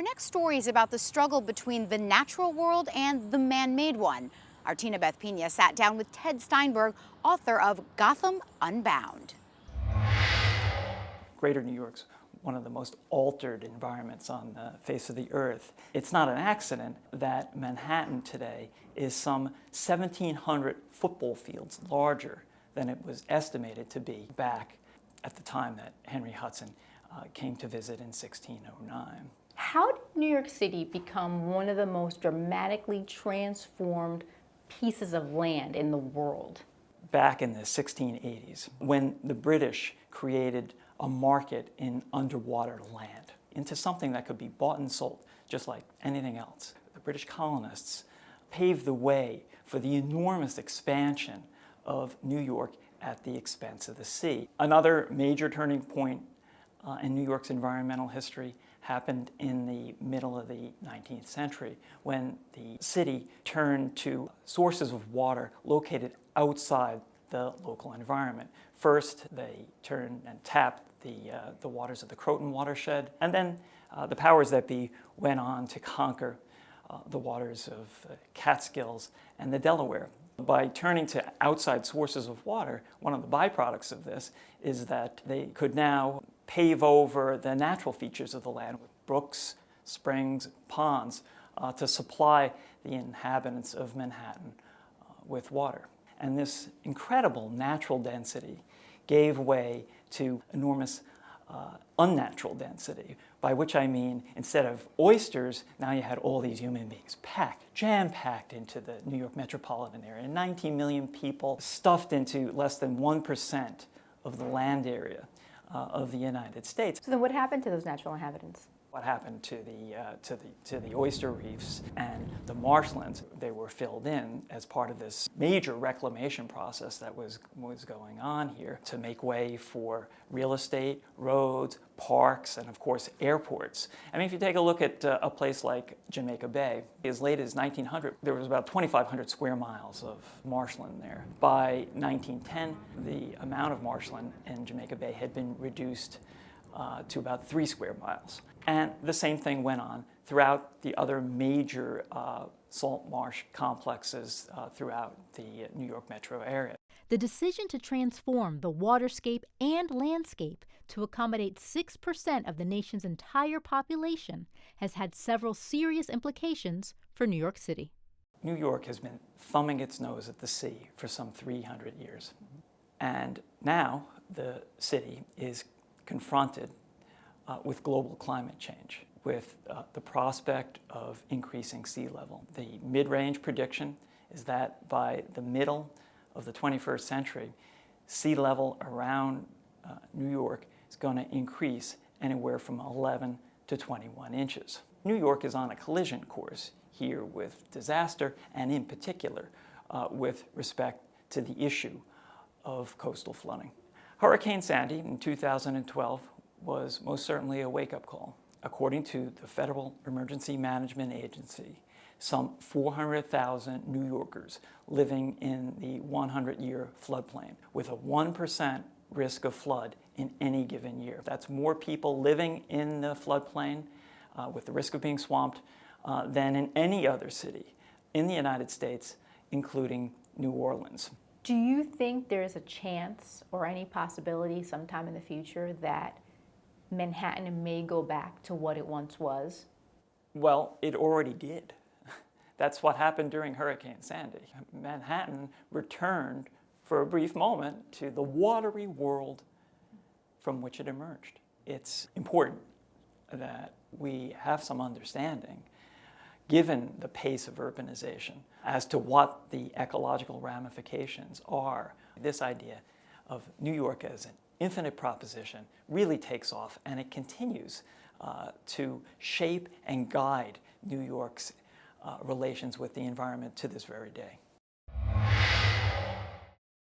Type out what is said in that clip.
next story is about the struggle between the natural world and the man-made one. Our Tinabeth Piña sat down with Ted Steinberg, author of Gotham Unbound. Greater New York's one of the most altered environments on the face of the earth. It's not an accident that Manhattan today is some 1,700 football fields larger than it was estimated to be back at the time that Henry Hudson came to visit in 1609. How did New York City become one of the most dramatically transformed pieces of land in the world? Back in the 1680s, when the British created a market in underwater land into something that could be bought and sold, just like anything else. The British colonists paved the way for the enormous expansion of New York at the expense of the sea. Another major turning point in New York's environmental history happened in the middle of the 19th century when the city turned to sources of water located outside the local environment. First, they turned and tapped the waters of the Croton watershed, and then the powers that be went on to conquer the waters of Catskills and the Delaware. By turning to outside sources of water, one of the byproducts of this is that they could now pave over the natural features of the land with brooks, springs, ponds to supply the inhabitants of Manhattan with water. And this incredible natural density gave way to enormous unnatural density, by which I mean instead of oysters, now you had all these human beings jam-packed into the New York metropolitan area. 19 million people stuffed into less than 1% of the land area of the United States. So then what happened to those natural inhabitants? What happened to the oyster reefs and the marshlands? They were filled in as part of this major reclamation process that was going on here to make way for real estate, roads, parks, and of course airports. I mean, if you take a look at a place like Jamaica Bay, as late as 1900, there was about 2,500 square miles of marshland there. By 1910, the amount of marshland in Jamaica Bay had been reduced to about 3 square miles. And the same thing went on throughout the other major salt marsh complexes throughout the New York metro area. The decision to transform the waterscape and landscape to accommodate 6% of the nation's entire population has had several serious implications for New York City. New York has been thumbing its nose at the sea for some 300 years. And now the city is confronted with global climate change, with the prospect of increasing sea level. The mid-range prediction is that by the middle of the 21st century, sea level around New York is going to increase anywhere from 11 to 21 inches. New York is on a collision course here with disaster, and in particular with respect to the issue of coastal flooding. Hurricane Sandy in 2012 was most certainly a wake-up call. According to the Federal Emergency Management Agency, some 400,000 New Yorkers living in the 100-year floodplain with a 1% risk of flood in any given year. That's more people living in the floodplain with the risk of being swamped than in any other city in the United States, including New Orleans. Do you think there's a chance or any possibility sometime in the future that Manhattan may go back to what it once was? Well, it already did. That's what happened during Hurricane Sandy. Manhattan returned for a brief moment to the watery world from which it emerged. It's important that we have some understanding, given the pace of urbanization, as to what the ecological ramifications are. This idea of New York as an infinite proposition really takes off, and it continues to shape and guide New York's relations with the environment to this very day.